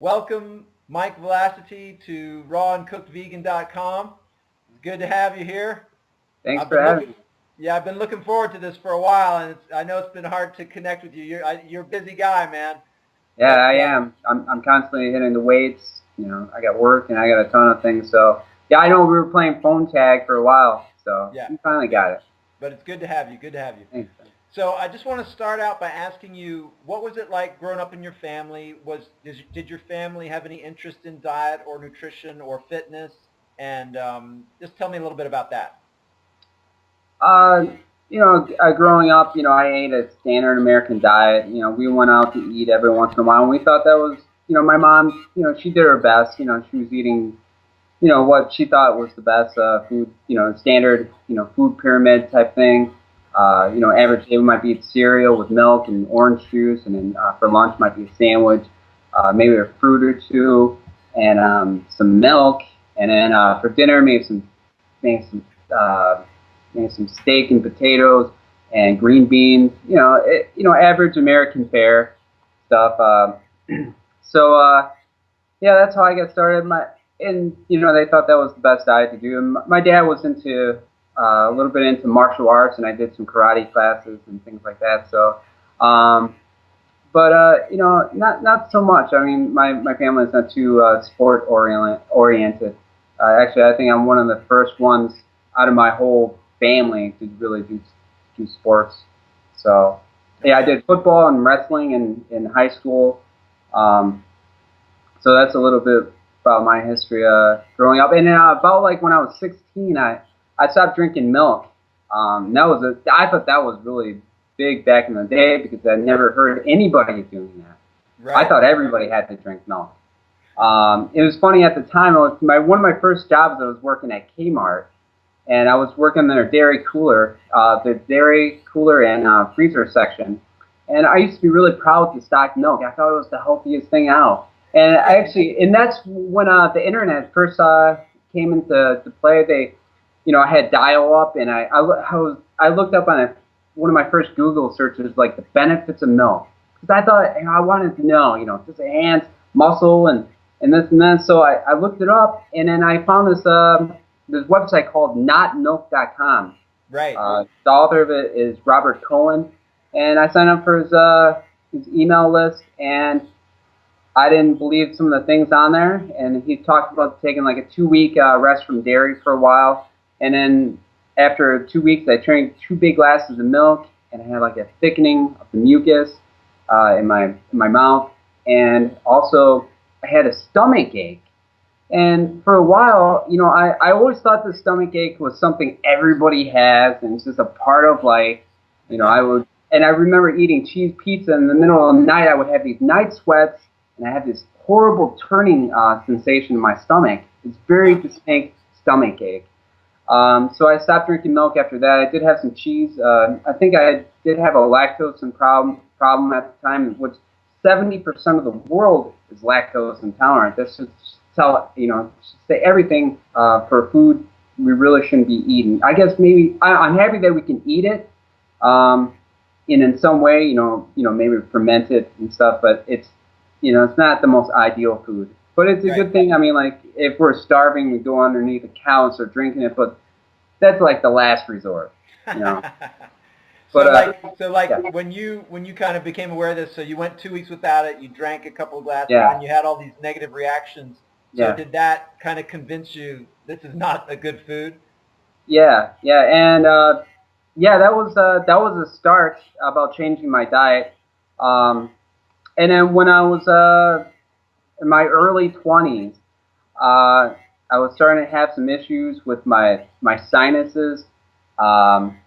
Welcome, Mike Vlasity, to rawandcookedvegan.com. It's good to have you here. Thanks I've for been having looking, me. yeah, I've been looking forward to this for a while, and I know it's been hard to connect with you. You're a busy guy, man. Yeah, But I am. I'm constantly hitting the weights. I got work and I got a ton of things. So yeah, I know we were playing phone tag for a while. So yeah, we finally yeah. got it. But it's good to have you. Good to have you. Thanks. So I just want to start out by asking you, what was it like growing up in your family? Did your family have any interest in diet or nutrition or fitness? And just tell me a little bit about that. Uh, Growing up, I ate a standard American diet. We went out to eat every once in a while, and we thought that was, my mom, she did her best. She was eating, what she thought was the best food, standard, food pyramid type thing. Average day we might be eat cereal with milk and orange juice, and then for lunch might be a sandwich, maybe a fruit or two, and some milk, and then for dinner maybe some uh, maybe some steak and potatoes and green beans. Average American fare stuff. So yeah, that's how I got started. They thought that was the best diet to do. And my dad was into a little bit into martial arts, and I did some karate classes and things like that. So, but not so much. I mean, my family is not too sport oriented. Actually, I think I'm one of the first ones out of my whole family to really do sports. So, yeah, I Okay. did football and wrestling in high school. Um, so that's a little bit about my history growing up. And about like when I was 16, I stopped drinking milk. I thought that was really big back in the day because I never heard anybody doing that. I Right. thought everybody had to drink milk. It was funny at the time. One of my first jobs. I was working at Kmart, and I was working in their dairy cooler and freezer section. And I used to be really proud to stock milk. I thought it was the healthiest thing out. And and that's when the internet first came into to play. I had dial up, and I looked up on one of my first Google searches like the benefits of milk because I thought I wanted to know, just enhance muscle and this and that. So I looked it up, and then I found this website called notmilk.com. Right. The author of it is Robert Cohen, and I signed up for his email list, and I didn't believe some of the things on there, and he talked about taking like a 2 week rest from dairy for a while, and then after 2 weeks, I drank 2 big glasses of milk, and I had like a thickening of the mucus in my mouth, and also I had a stomach ache. And for a while, I always thought the stomach ache was something everybody has, and it's just a part of life. And I remember eating cheese pizza in the middle of the night. I would have these night sweats, and I had this horrible turning sensation in my stomach. It's very Huh. distinct stomach ache. So I stopped drinking milk after that. I did have some cheese. I think I did have a lactose problem at the time, which 70% of the world is lactose intolerant. This should say everything for food we really shouldn't be eating. I guess maybe I'm happy that we can eat it, in some way, maybe ferment it and stuff. But it's not the most ideal food. But it's a Right. good thing. I mean, like if we're starving, we go underneath a cow and start drinking it. But that's like the last resort, you know. But So like yeah, when you kind of became aware of this, so you went 2 weeks without it, you drank a couple of glasses, yeah, and you had all these negative reactions. So yeah, did that kind of convince you this is not a good food? yeah, and yeah, that was a start about changing my diet. Um, and then when I was in my early 20s, uh, I was starting to have some issues with my sinuses. Um,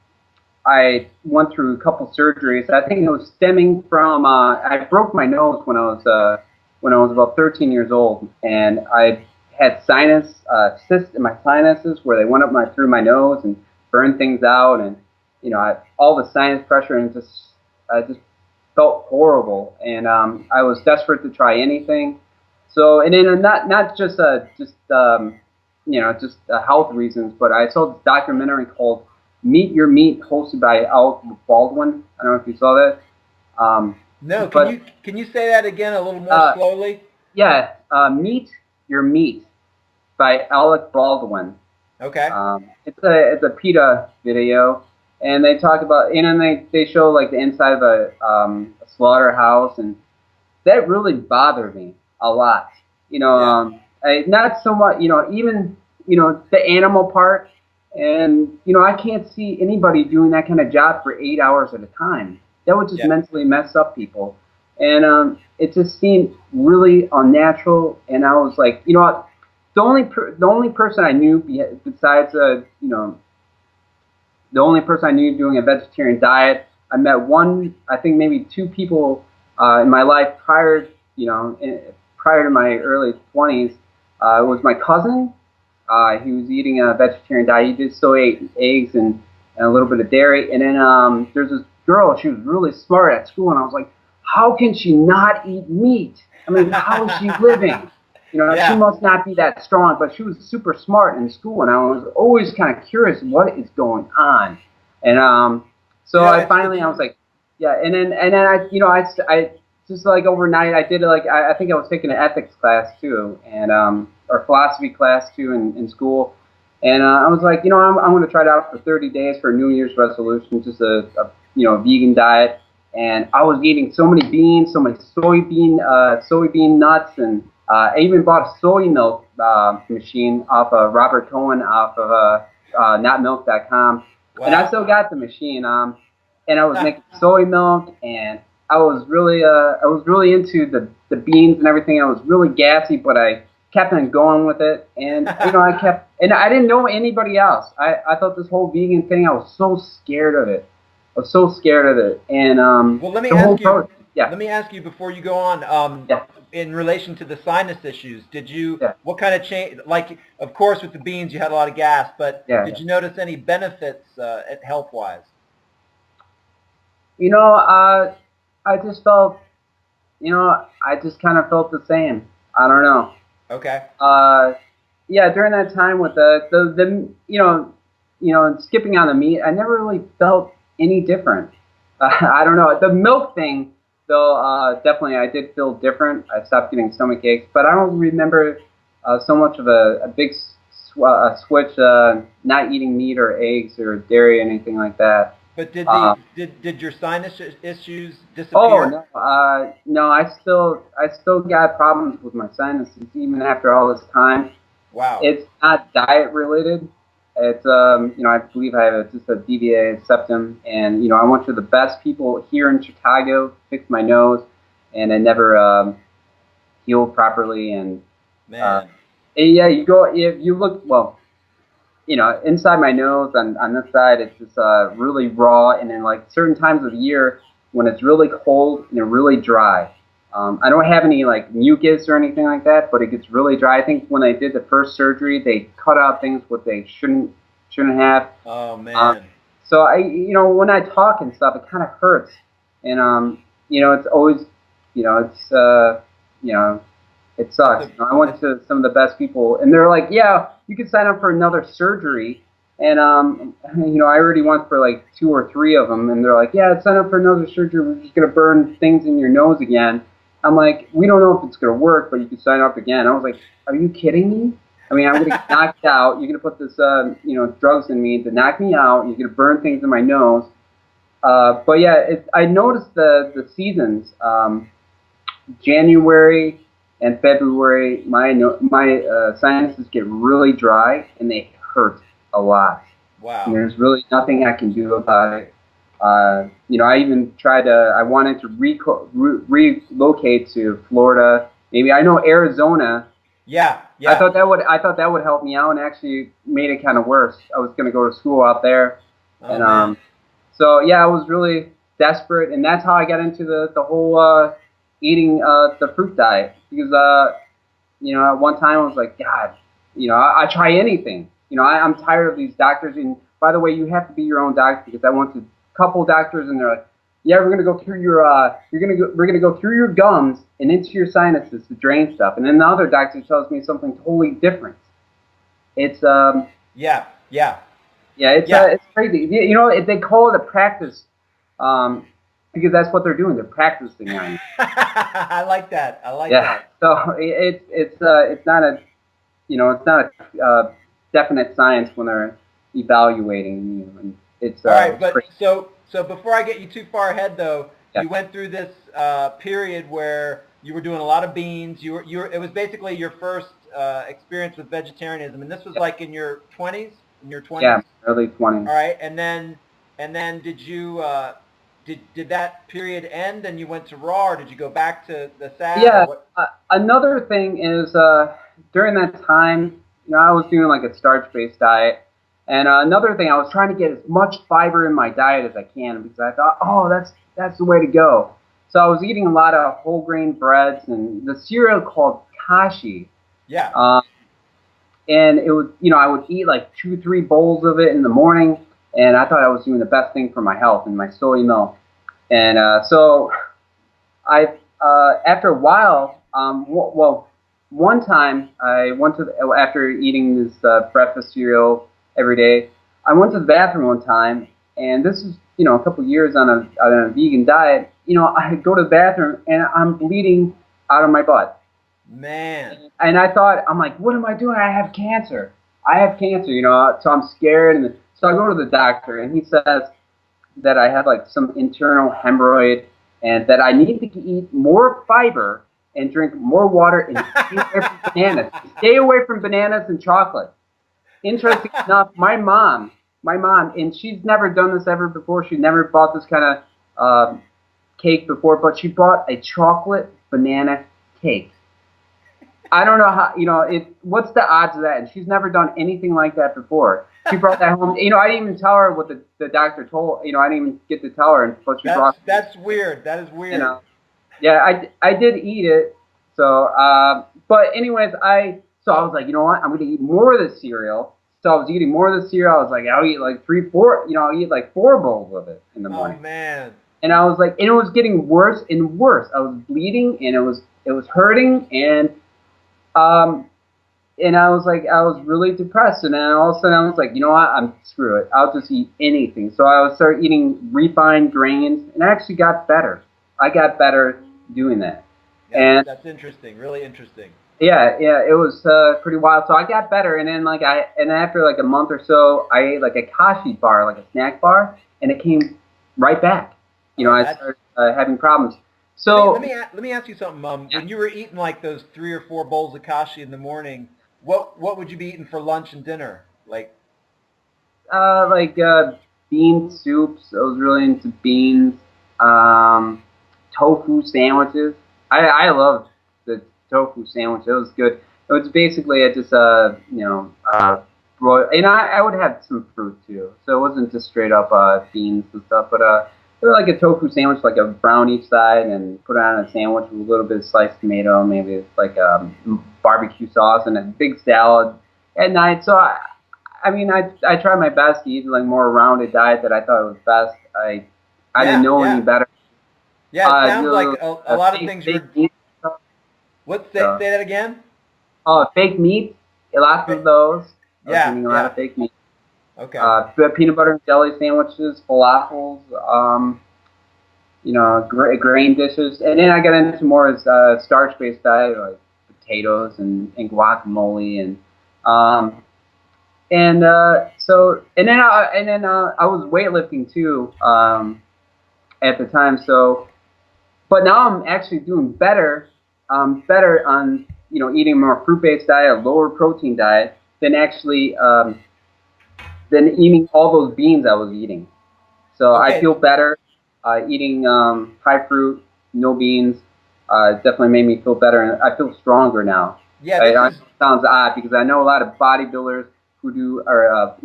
I went through a couple surgeries. I think it was stemming from I broke my nose when I was about 13 years old, and I had sinus cysts in my sinuses where they went up through my nose and burned things out, and all the sinus pressure, and I just felt horrible, and I was desperate to try anything. So, and then not just health reasons, but I saw this documentary called Meet Your Meat, hosted by Alec Baldwin. I don't know if you saw that. Um, No. Can but you can you say that again a little more uh, slowly? Yeah, Meet Your Meat by Alec Baldwin. Okay. It's a PETA video, and they talk about, and then they show like the inside of a slaughterhouse, and that really bothered me a lot. Yeah. Not so much, even the animal part, and I can't see anybody doing that kind of job for 8 hours at a time. That would just Yeah. mentally mess up people, and it just seemed really unnatural. And I was like, what? The only person I knew besides the only person I knew doing a vegetarian diet. I met one, I think maybe two people in my life prior to my early 20s. It was my cousin. He was eating a vegetarian diet. He just still ate eggs and a little bit of dairy. And then there's this girl. She was really smart at school, and I was like, how can she not eat meat? I mean, how is she living? She Yeah. must not be that strong, but she was super smart in school, and I was always kind of curious what is going on. And You so know, I was like, yeah. And then I just like overnight I did like I think I was taking an ethics class too, and or philosophy class too in school. And I was like, I'm going to try it out for 30 days for a New Year's resolution, just a vegan diet. And I was eating so many beans, so many soybean nuts, and I even bought a soy milk machine off of Robert Cohen off of notmilk.com, and I wow. still got the machine. And I was making soy milk, and I was really into the beans and everything. I was really gassy, but I kept on going with it, and and I didn't know anybody else. I thought this whole vegan thing, I was so scared of it. I was so scared of it, and Well, let me the whole ask you. pro yeah, Let me ask you before you go on. yeah, In relation to the sinus issues, did you? yeah, What kind of change? Like, of course, with the beans, you had a lot of gas, but yeah, did yeah. you notice any benefits health wise? You know, uh, I just felt, I just kind of felt the same. I don't know. Okay. Uh, yeah, during that time with the skipping on the meat, I never really felt any different. I don't know. The milk thing, though, definitely I did feel different. I stopped getting stomach aches, but I don't remember so much of a big switch, not eating meat or eggs or dairy or anything like that. But did Uh, did your sinus issues Oh disappear? no, no, I still got problems with my sinuses even after all this time. Wow. It's not diet related. It's I believe I have just a deviated septum, and I went to the best people here in Chicago, fixed my nose, and it never healed properly. Uh, Man. and yeah, if you look well, inside my nose on this side, it's just really raw. And then like certain times of the year when it's really cold and really dry. I don't have any like mucus or anything like that, but it gets really dry. I think when I did the first surgery, they cut out things what they shouldn't have. Oh Um, man. so when I talk and stuff, it kind of hurts, and it's always, it's you know, it That's sucks. a I went that's to some of the best people, and they're like, "Yeah, you can sign up for another surgery." And I already went for like two or three of them, and they're like, "Yeah, sign up for another surgery. We're just gonna burn things in your nose again." I'm like, "We don't know if it's gonna work, but you can sign up again." I was like, "Are you kidding me? I mean, I'm gonna get knocked out. You're gonna put this, drugs in me to knock me out. You're gonna burn things in my nose." But yeah, I noticed the seasons. January and February, my sinuses get really dry and they hurt a lot. And wow. there's really nothing I can do about it. I even I wanted to relocate to Florida. Maybe I know Arizona. Yeah. I Yeah. thought that would help me out, and actually made it kind of worse. I was going to go to school out there, Oh and man. so yeah, I was really desperate, and that's how I got into the whole eating the fruit diet because at one time I was like, God, I try anything. I'm tired of these doctors. And by the way, you have to be your own doctor because I went to a couple doctors, and they're like, yeah, we're gonna go through we're gonna go through your gums and into your sinuses to drain stuff. And then the other doctor tells me something totally different. It's Yeah. Yeah. yeah, Yeah. it's crazy. They call it a practice, um, because that's what they're doing. They're practicing on you. I like that. I like Yeah. that. So it's not a it's not a definite science when they're evaluating you, and All right, it's but crazy. so before I get you too far ahead, though, Yeah. you went through this period where you were doing a lot of beans. You were. It was basically your first experience with vegetarianism, and this was Yeah. like in your 20s. In your Yeah. 20s. Early 20s. All right, and then did you did that period end and you went to raw, or did you go back to the sad, or Yeah. what? Another thing is during that time, I was doing like a starch-based diet, and another thing I was trying to get as much fiber in my diet as I can because I thought, oh, that's the way to go. So I was eating a lot of whole grain breads and the cereal called kashi. Yeah. Um, and it was, I would eat like 2, 3 bowls of it in the morning, and I thought I was doing the best thing for my health and my soy milk. And so I, after a while, one time I went to after eating this breakfast cereal every day, I went to the bathroom one time, and this is a couple years on a vegan diet. I go to the bathroom and I'm bleeding out of my butt. Man. And I thought, I'm like, what am I doing? I have cancer. I have cancer, so I'm scared. And so I go to the doctor, and he says that I have like some internal hemorrhoid and that I need to eat more fiber and drink more water and stay away from bananas. Stay away from bananas and chocolate. Interesting enough, my mom, and she's never done this ever before. She never bought this kind of cake before, but she bought a chocolate banana cake. I don't know how, what's the odds of that? And she's never done anything like that before. She brought that home. I didn't even tell her what the doctor told. I didn't even get to tell her, but she That's brought. that's weird. That is You weird. know, yeah, I did eat it. So, but anyways, so I was like, you know what? I'm gonna eat more of the cereal. So I was eating more of the cereal. I was like, I'll eat like 3, 4. I'll eat like 4 bowls of it in the Oh morning. man. And I was like, and it was getting worse and worse. I was bleeding, and it was hurting, um, and I was like, I was really depressed, and then all of a sudden I was like, you know what? Screw it. I'll just eat anything. So I would start eating refined grains, and I actually got better. I got better doing that, and That's interesting. Really interesting. yeah, it was pretty wild. So I got better, and then and after like a month or so, I ate like a kashi bar, like a snack bar, and it came right back. Oh, I that's. started having problems. Let me let So me a- let me ask you something. yeah, When you were eating like those 3 or 4 bowls of kashi in the morning, what would you be eating for lunch and dinner? Like, like bean soups. I was really into beans. Um, Tofu sandwiches. I love the tofu sandwich. It was good. It was basically just broil, and I would have some fruit too. So it wasn't just straight up beans and stuff, but it was like a tofu sandwich, like a brown each side, and put it on a sandwich with a little bit of sliced tomato, maybe like barbecue sauce, and a big salad at night. So I mean, I tried my best to eat like more rounded diet that I thought was best. I didn't yeah, know any yeah, better. yeah. It sounds like Do a lot of fake things you fake were. meat stuff. What? So, Say that again. fake meat, lots of those. I was Yeah, eating a lot yeah. of fake meat. Okay. Peanut butter and jelly sandwiches, falafels, grain dishes, and then I got into more as starch-based diet like potatoes and guacamole um, and then I was weightlifting too at the time. So, but now I'm actually doing better, better on eating a more fruit-based diet, a lower protein diet than actually than eating all those beans I was eating. So I Okay. feel better eating high fruit, no beans. Definitely made me feel better, and I feel stronger now. Yeah. I This know it is. sounds odd because I know a lot of bodybuilders who are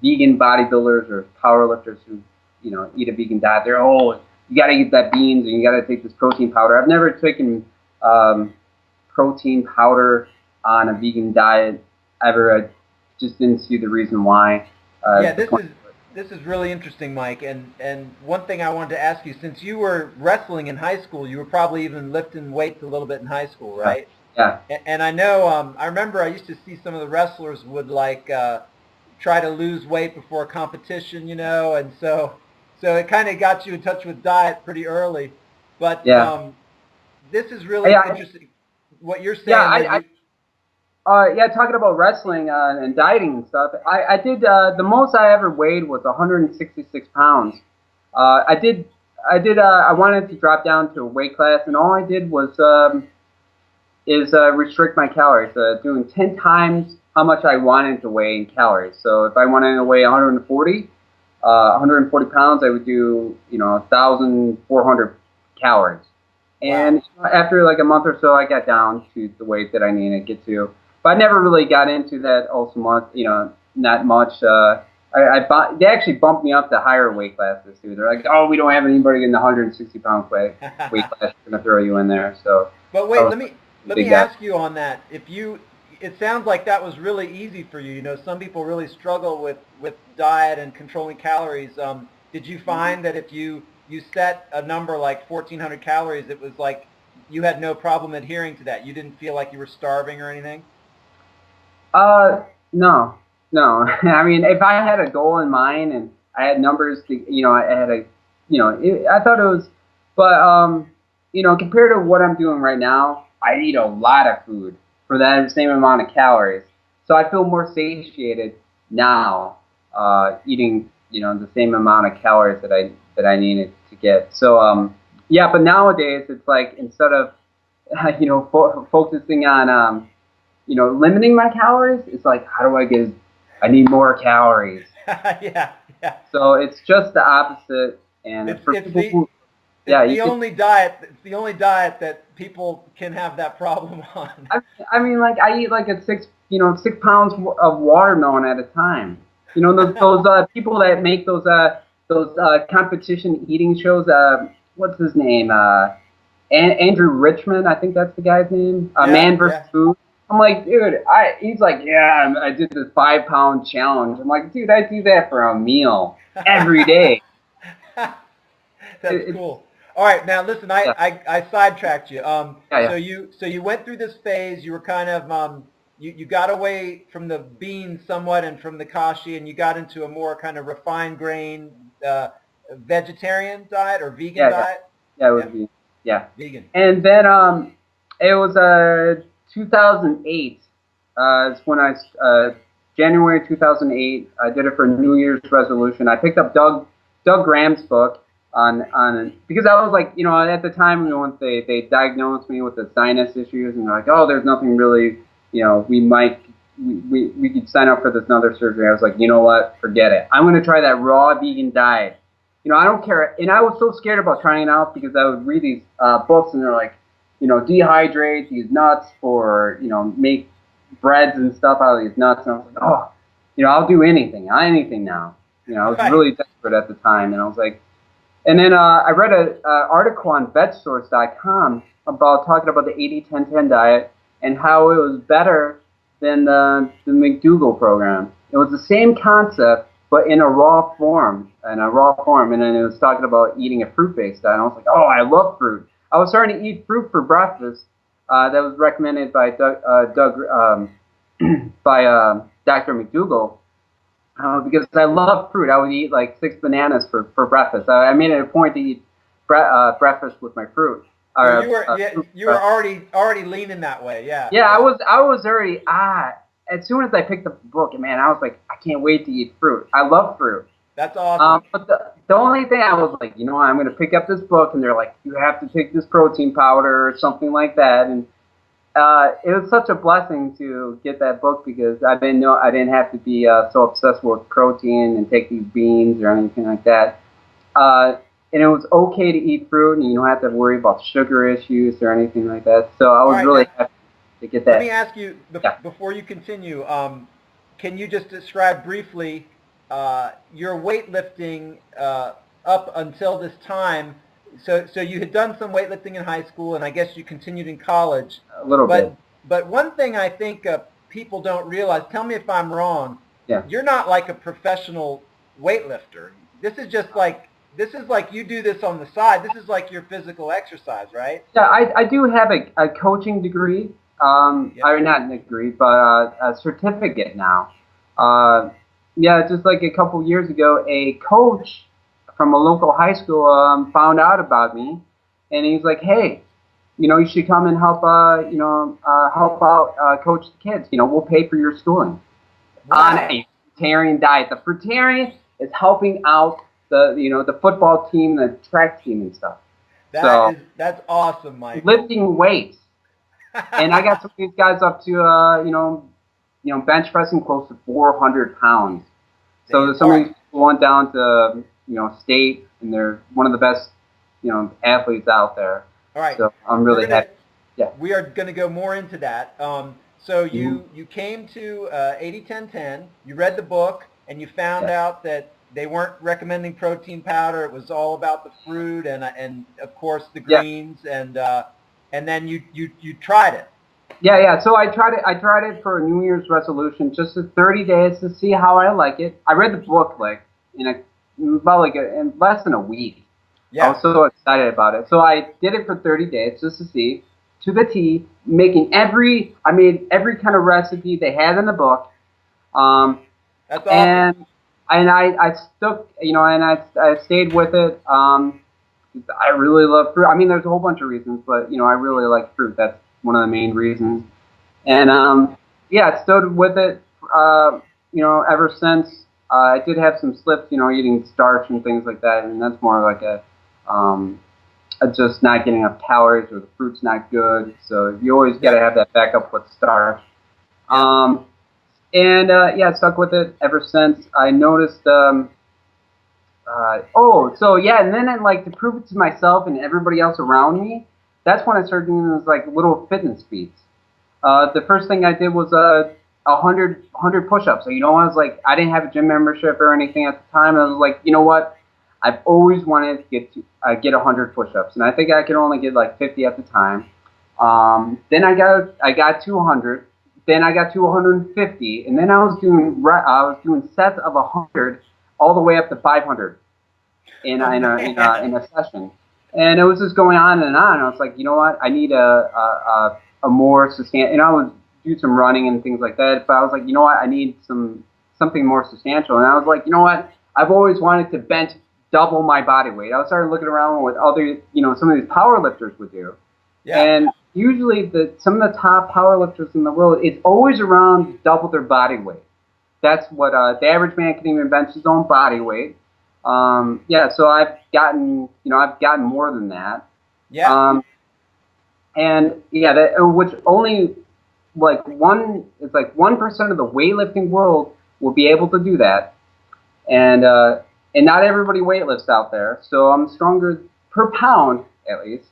vegan bodybuilders or powerlifters who eat a vegan diet. They're you got to eat that beans and you got to take this protein powder. I've never taken um, protein powder on a vegan diet ever. I just didn't see the reason why. Yeah. The point. This is really interesting, Mike. And one thing I wanted to ask you, since you were wrestling in high school, you were probably even lifting weights a little bit in high school, Yeah. right? Yeah. And I know, I remember I used to see some of the wrestlers would like try to lose weight before competition, and so So it kind of got you in touch with diet pretty early. But Yeah. this is really Yeah. interesting. What you're Yeah. saying that you, Yeah, talking about wrestling and dieting and stuff. I did the most I ever weighed was 166 pounds. I did I wanted to drop down to a weight class, and all I did was restrict my calories, doing 10 times how much I wanted to weigh in calories. So if I wanted to weigh 140 pounds, I would do 1,400 calories. wow. And after like a month or so, I got down to the weight that I needed to get to. But I never really got into that also much, not much. They actually bumped me up to higher weight classes too. They're like, oh, we don't have anybody in the 160-pound weight class. We're gonna throw you in there. So But I wait, was let big me guy. ask you on that. It sounds like that was really easy for you. You know, some people really struggle with diet and controlling calories. Did you find that if you set a number like 1,400 calories, it was like you had no problem adhering to that? You didn't feel like you were starving or anything? No, no. I mean, if I had a goal in mind and I had numbers to, I had I thought it was, but compared to what I'm doing right now, I eat a lot of food for that same amount of calories. So I feel more satiated now, eating, the same amount of calories that I needed to get. So, yeah, but nowadays it's like instead of, focusing on, limiting my calories. It's like, how do I need more calories. Yeah, yeah. So it's just the opposite. And It's for it's people the who, it's yeah, the only diet. It's the only diet that people can have that problem on. I, I mean, like I eat like 6 pounds of watermelon at a time. Those people that make those competition eating shows. What's his name? Andrew Richmond, I think that's the guy's name. Yeah, Man versus yeah. Food. I'm like, dude, he's like, yeah, I did this 5 pound challenge. I'm like, dude, I do that for a meal every day. That's It, cool. All right, now listen, yeah, I sidetracked you. yeah, So yeah, you went through this phase. You were kind of you got away from the beans somewhat and from the kashi, and you got into a more kind of refined grain vegetarian diet or vegan yeah, yeah, diet. yeah. It Yeah, would be, yeah. vegan. And then it was 2008. It's when January 2008. I did it for New Year's resolution. I picked up Doug Graham's book on because I was like, at the time when they diagnosed me with the sinus issues, and they're like, oh, there's nothing really, we could sign up for this another surgery. I was like, you know what, forget it. I'm gonna try that raw vegan diet. I don't care. And I was so scared about trying it out because I would read these books, and they're like, dehydrate these nuts for, make breads and stuff out of these nuts. And I was like, oh, I'll do anything now. I was Right. really desperate at the time, and I was like, and then I read an article on vetsource.com about talking about the 80-10-10 diet and how it was better than the McDougall program. It was the same concept, but in a raw form. And then it was talking about eating a fruit-based diet. And I was like, oh, I love fruit. I was starting to eat fruit for breakfast. That was recommended by Doug by Dr. McDougall. Because I love fruit. I would eat like 6 bananas for breakfast. I made it a point to eat breakfast with my fruit. So Fruit you were breakfast. already leaning that way. Yeah, Yeah, I yeah. was already as soon as I picked up the book, man, I was like, I can't wait to eat fruit. I love fruit. That's awesome. But the only thing I was like, I'm going to pick up this book, and they're like, you have to take this protein powder or something like that. And it was such a blessing to get that book because I didn't have to be so obsessed with protein and take these beans or anything like that. And it was okay to eat fruit, and you don't have to worry about sugar issues or anything like that. So I All was right, really now happy to get let me that. ask you Yeah. before you continue. Can you just describe briefly your weightlifting up until this time? So you had done some weightlifting in high school, and I guess you continued in college. A little But bit. one thing I think people don't realize. Tell me if I'm wrong. Yeah. You're not like a professional weightlifter. This is like you do this on the side. This is like your physical exercise, right? Yeah, I do have a coaching degree. Yeah. Or not a degree, but a certificate now. Yeah, just like a couple years ago, a coach from a local high school found out about me, and he's like, "Hey, you should come and help help out coach the kids. We'll pay for your schooling on Wow. a fruitarian diet. The fruitarian is helping out the football team, the track team, and stuff. So That's awesome, Michael. lifting weights, and I got some of these guys up to bench pressing close to 400 pounds. So All some of right. these people went down to state, and they're one of the best athletes out there. All right. So I'm We're really gonna happy. Yeah. we are gonna go more into that. So Mm-hmm. you came to 80-10-10. You read the book and you found Yeah. out that they weren't recommending protein powder. It was all about the fruit and of course the Yeah. greens and then you tried it. Yeah, yeah. So I tried it for a New Year's resolution, just for 30 days to see how I like it. I read the book like in less than a week. I Yeah. was so excited about it. So I did it for 30 days just to see, to the T, I made every kind of recipe they had in the book. Um, That's awesome. and I stuck, and I stayed with it. I really love fruit. I mean, there's a whole bunch of reasons, but I really like fruit. That's one of the main reasons. Yeah. And yeah, I stood with it. Ever since. I did have some slips, eating starch and things like that, and that's more like just not getting enough calories, or the fruit's not good. So you always got to Yep. have that backup with starch. Yep. Um, and yeah, stuck with it ever since. I noticed. So yeah, and then like to prove it to myself and everybody else around me, that's when I started doing those like little fitness feats. The first thing I did was 100 push-ups. So I was like, I didn't have a gym membership or anything at the time. I was like, you know what? I've always wanted to get 100 push-ups, and I think I could only get like 50 at the time. Then I got to 100. Then I got to 150, and then I was doing sets of 100 all the way up to 500 in Oh a, in a, in a, man. in a session. And it was just going on and on. I was like, you know what? I need a more sustainable. And I would do some running and things like that. But I was like, you know what? I need something more substantial. And I was like, you know what? I've always wanted to bench double my body weight. I started looking around what other, some of these power lifters would do. Yeah. And usually some of the top power lifters in the world, it's always around double their body weight. That's what the average man can even bench his own body weight. Yeah, so I've gotten more than that. Yeah. Um, and yeah, which only it's like 1% of the weightlifting world will be able to do that, and not everybody weightlifts out there. So I'm stronger per pound at least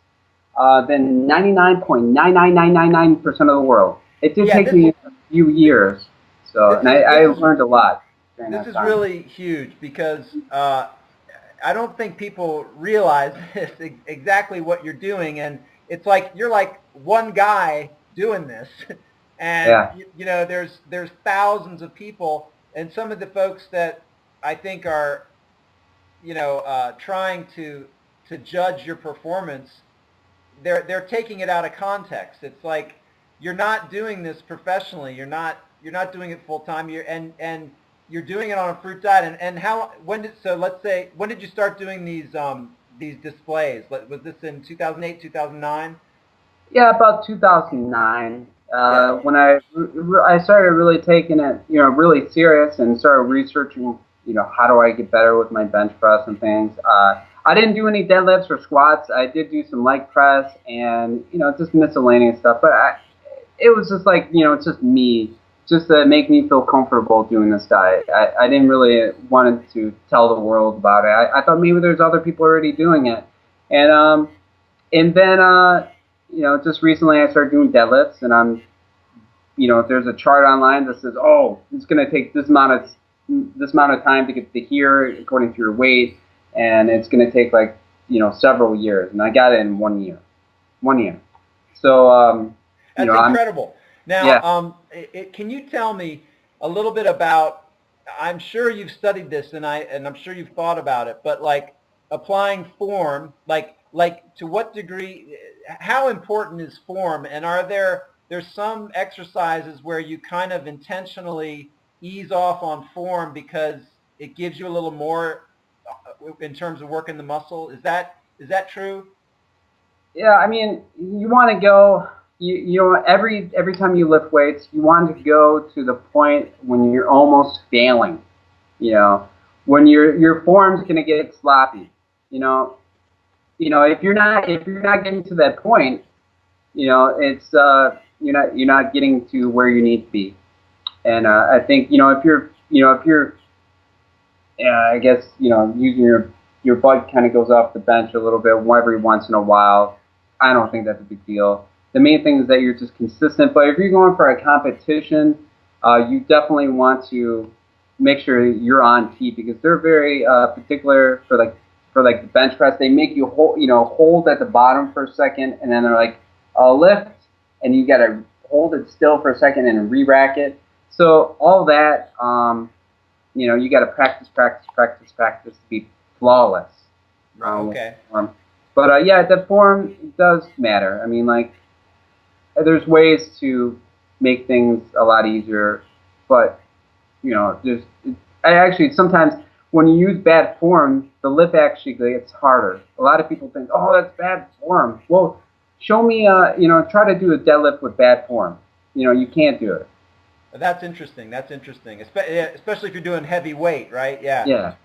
than 99.99999% of the world. It did Yeah. take me a few years, so This and is I learned a lot during this that is time. really huge because I don't think people realize this, exactly what you're doing, and it's like you're like one guy doing this, and Yeah. there's thousands of people, and some of the folks that I think are trying to judge your performance, they're taking it out of context. It's like you're not doing this professionally. You're not doing it full time. And you're doing it on a fruit diet. And let's say when did you start doing these displays? Was this in 2008, 2009? Yeah, about 2009, Yeah. when I started really taking it, really serious, and started researching, how do I get better with my bench press and things. I didn't do any deadlifts or squats. I did do some leg press and, just miscellaneous stuff. But it was just like, it's just me, just to make me feel comfortable doing this diet. I didn't really want to tell the world about it. I thought maybe there's other people already doing it. And then, just recently I started doing deadlifts, and if there's a chart online that says, oh, it's going to take this amount of time to get to here according to your weight, and it's going to take like, several years, and I got it in 1 year. 1 year. So, That's I'm incredible. Now, yeah, can you tell me a little bit about? I'm sure you've studied this, and I'm sure you've thought about it. But like applying form, like to what degree? How important is form? And there's some exercises where you kind of intentionally ease off on form because it gives you a little more in terms of working the muscle. Is that true? Yeah, I mean, you want to go. You know, every time you lift weights, you want to go to the point when you're almost failing. You know, when your form's gonna get sloppy. You know, if you're not getting to that point, it's you're not getting to where you need to be. And I think if you're I guess using your butt kind of goes off the bench a little bit every once in a while. I don't think that's a big deal. The main thing is that you're just consistent. But if you're going for a competition, you definitely want to make sure you're on key because they're very particular for the bench press. They make you hold at the bottom for a second, and then they're like lift, and you got to hold it still for a second and re-rack it. So all that. You got to practice to be flawless. Okay. But yeah, the form does matter. I mean, like, there's ways to make things a lot easier, but I actually sometimes when you use bad form, the lift actually gets harder. A lot of people think, oh, that's bad form. Well, show me, try to do a deadlift with bad form. You can't do it. That's interesting. Especially if you're doing heavy weight, right? Yeah. Yeah.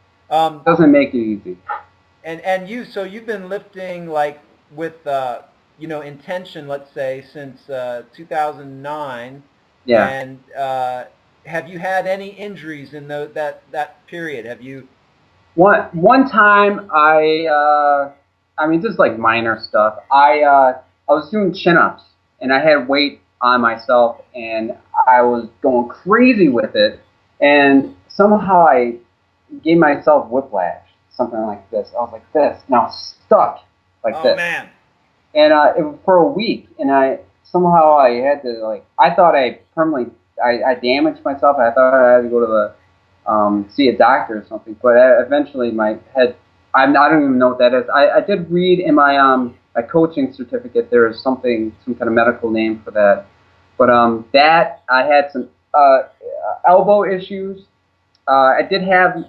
Doesn't make it easy. And so you've been lifting like with intention, let's say, since 2009. Yeah. And have you had any injuries in that period? Have you? One time I mean, just like minor stuff. I was doing chin-ups and I had weight on myself and I was going crazy with it, and somehow I gave myself whiplash, something like this. I was like this, and I was stuck like this. Oh man! And it was for a week, and I had to I thought I permanently I damaged myself. I thought I had to go to the see a doctor or something. But eventually my head, I don't even know what that is. I did read in my coaching certificate there is some kind of medical name for that. But that I had some elbow issues. I did have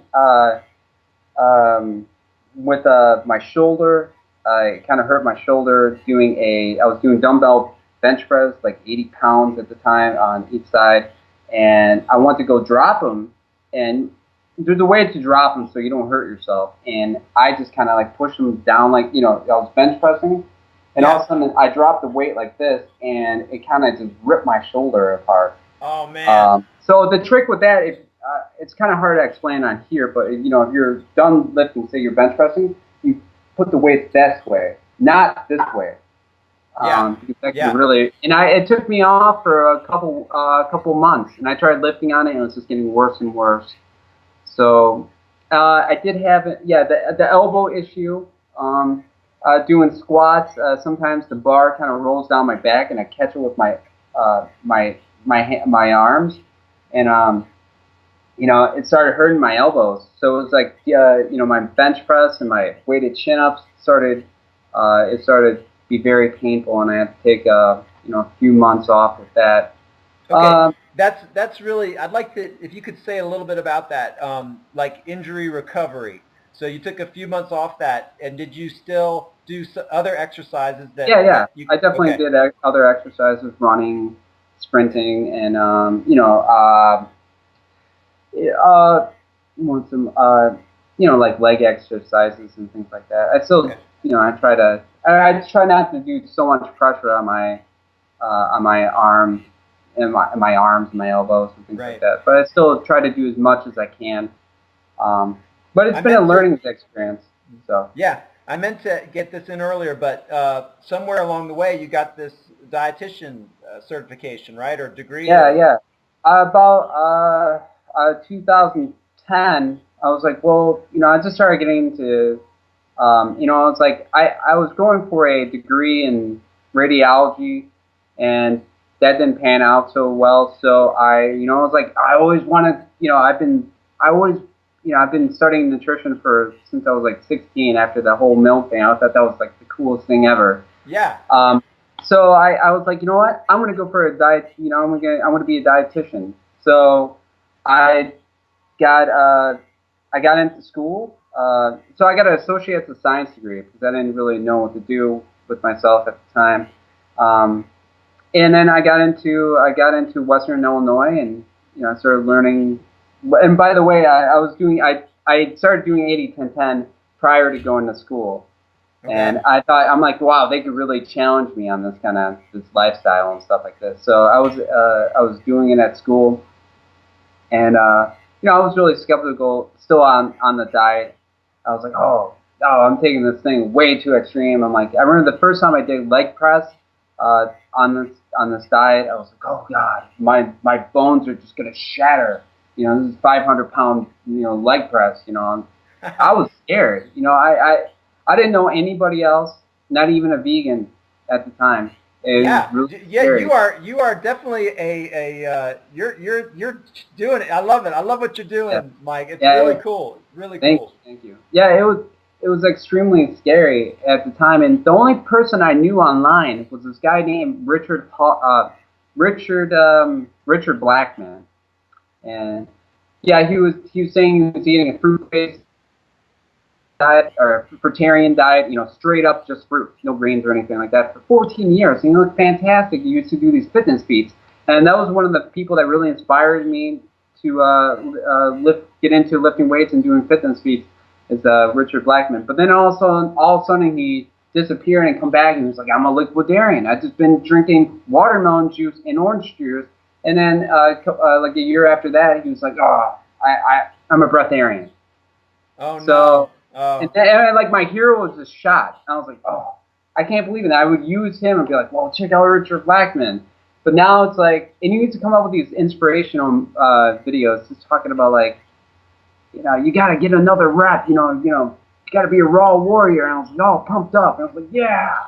with my shoulder. I kind of hurt my shoulder I was doing dumbbell bench press, like 80 pounds at the time on each side, and I wanted to go drop them, and there's a way to drop them so you don't hurt yourself, and I just kind of like pushed them down, I was bench pressing, and all of a sudden I dropped the weight like this, and it kind of just ripped my shoulder apart. Oh man! So the trick with that, it's kind of hard to explain on here, but if you're done lifting, say you're bench pressing, you put the weight this way, not this way. Because that can really, and it took me off for a couple months, and I tried lifting on it, and it was just getting worse and worse. So I did have the elbow issue. Doing squats, sometimes the bar kind of rolls down my back, and I catch it with my arms, and it started hurting my elbows. So it was like my bench press and my weighted chin ups started to be very painful, and I had to take a few months off with that. Okay. That's really, I'd like to, if you could say a little bit about that, like injury recovery. So you took a few months off that, and did you still do other exercises that? Yeah. I definitely did other exercises, running, sprinting, and like leg exercises and things like that. I still, I try not to do so much pressure on my arm and my arms and my elbows and things like that. But I still try to do as much as I can. But it's been a learning experience. So yeah, I meant to get this in earlier, but somewhere along the way you got this dietitian certification, right, or degree? Yeah. About 2010, I was like, well, I just started getting into, it's like I was going for a degree in radiology, and that didn't pan out so well. So I was like, I always wanted, I've been studying nutrition since I was like 16 after the whole milk thing. I thought that was like the coolest thing ever. Yeah. So I was like, you know what? I'm gonna go for a diet. I'm gonna be a dietitian. So I got into school, so I got an associate's of science degree because I didn't really know what to do with myself at the time. And then I got into Western Illinois, and I started learning. And by the way, I started doing 80-10-10 prior to going to school, Okay. and I'm like, wow, they could really challenge me on this lifestyle and stuff like this. So I was doing it at school, and I was really skeptical still on the diet. I was like, oh, I'm taking this thing way too extreme. I'm like, I remember the first time I did leg press on this diet. I was like, oh God, my bones are just gonna shatter. This is 500-pound leg press. I was scared. I didn't know anybody else, not even a vegan at the time. It was really scary. You are definitely you're doing it. I love it. I love what you're doing, Yeah. Mike. It's really cool. Really cool. Thank you. Yeah, it was extremely scary at the time, and the only person I knew online was this guy named Richard Blackman, and yeah, he was saying he was eating a fruit-based diet or a fruitarian diet, straight up just fruit, no grains or anything like that for 14 years. And he looked fantastic. He used to do these fitness feats, and that was one of the people that really inspired me to get into lifting weights and doing fitness feats. Is Richard Blackman. But then all of a sudden he disappeared and come back and he was like, I'm a liquidarian. I've just been drinking watermelon juice and orange juice. And then like a year after that, he was like, oh, I'm a breatharian. Oh, no. So, and like my hero was just shot. I was like, oh, I can't believe it. I would use him and be like, well, check out Richard Blackman. But now it's like, and you need to come up with these inspirational videos just talking about like, you got to get another rep, you got to be a raw warrior. And I was like, all pumped up. And I was like, yeah.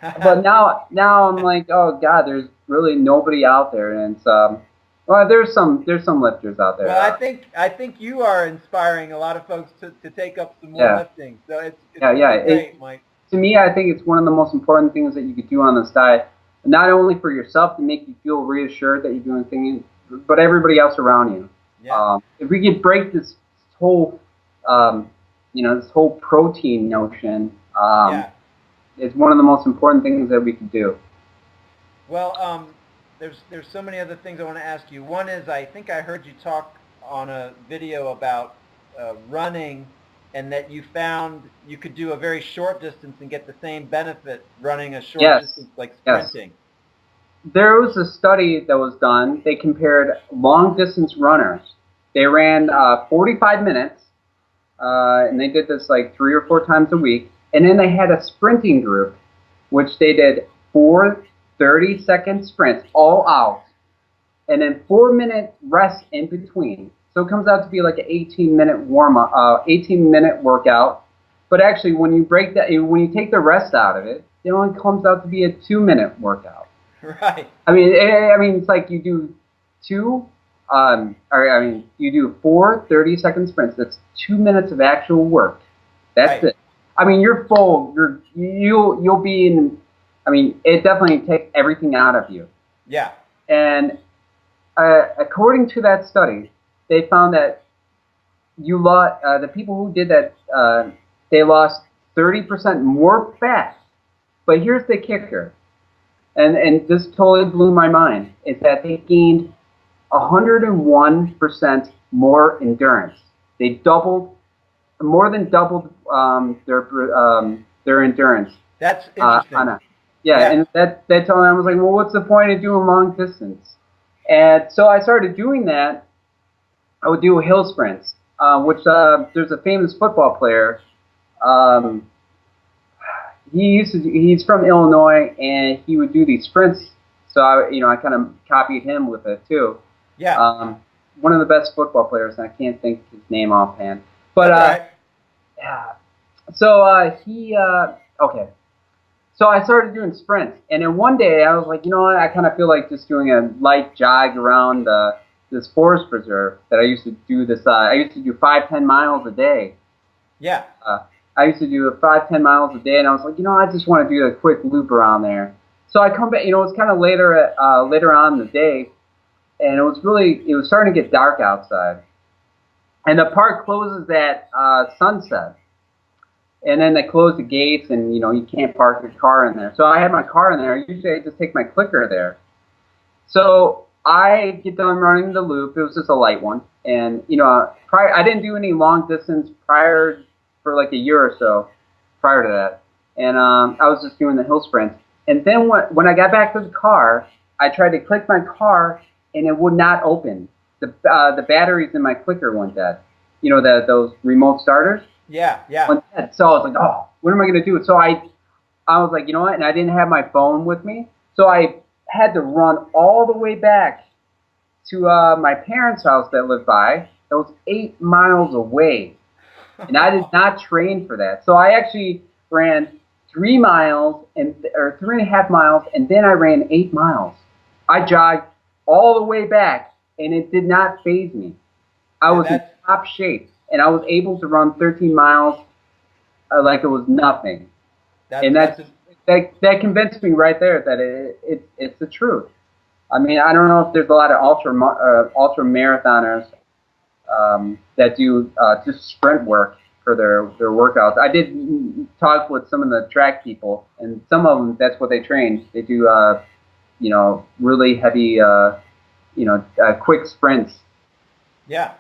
But now I'm like, oh God, there's really nobody out there. And it's, well, there's some lifters out there. Well, I think you are inspiring a lot of folks to take up some more lifting. So it's really great, Mike. To me, I think it's one of the most important things that you could do on this diet, not only for yourself to make you feel reassured that you're doing things, but everybody else around you. Yeah. If we could break this whole, this whole protein notion, it's one of the most important things that we could do. Well, there's so many other things I want to ask you. One is, I think I heard you talk on a video about running, and that you found you could do a very short distance and get the same benefit running a short distance like sprinting. Yes. There was a study that was done. They compared long distance runners. They ran 45 minutes, and they did this like 3 or 4 times a week. And then they had a sprinting group, which they did 4 30-second sprints all out, and then 4-minute rest in between. So it comes out to be like an 18-minute warm-up, 18-minute workout. But actually, when you take the rest out of it, it only comes out to be a 2-minute workout. Right. I mean, it's like you do you do 4 30-second sprints. That's 2 minutes of actual work. That's it. I mean, you're full. You'll be in. I mean, it definitely takes everything out of you. Yeah. And according to that study, they found that the people who did that, they lost 30% more fat. But here's the kicker, and this totally blew my mind, is that they gained 101% more endurance. They more than doubled their endurance. That's interesting. And that told me, I was like, well, what's the point of doing long distance? And so I started doing that. I would do hill sprints, which there's a famous football player. He's from Illinois, and he would do these sprints. So I kind of copied him with it too. Yeah. One of the best football players, and I can't think his name offhand. But yeah. So okay. So I started doing sprints, and then one day I was like, you know what? I kind of feel like just doing a light jog around this forest preserve that I used to do. I used to do 5-10 miles a day. Yeah. I used to do 5-10 miles a day, and I was like, I just want to do a quick loop around there. So I come back. It was kind of later on in the day, and it was starting to get dark outside. And the park closes at sunset. And then they close the gates, and you can't park your car in there. So I had my car in there. Usually I just take my clicker there. So I get done running the loop. It was just a light one, and I didn't do any long distance prior for like a year or so prior to that, and I was just doing the hill sprints. And then when I got back to the car, I tried to click my car, and it would not open. The batteries in my clicker went dead. Those remote starters. Yeah, yeah. Went dead. So I was like, oh, what am I gonna do? So I was like, you know what? And I didn't have my phone with me, so I had to run all the way back to my parents' house that lived by. That was 8 miles away, and I did not train for that. So I actually ran 3 miles or 3.5 miles, and then I ran 8 miles. I jogged all the way back, and it did not faze me. I was in top shape, and I was able to run 13 miles like it was nothing. And that convinced me right there that it's the truth. I mean, I don't know if there's a lot of ultra marathoners that do just sprint work for their workouts. I did talk with some of the track people, and some of them, that's what they train. They do really heavy quick sprints. Yeah.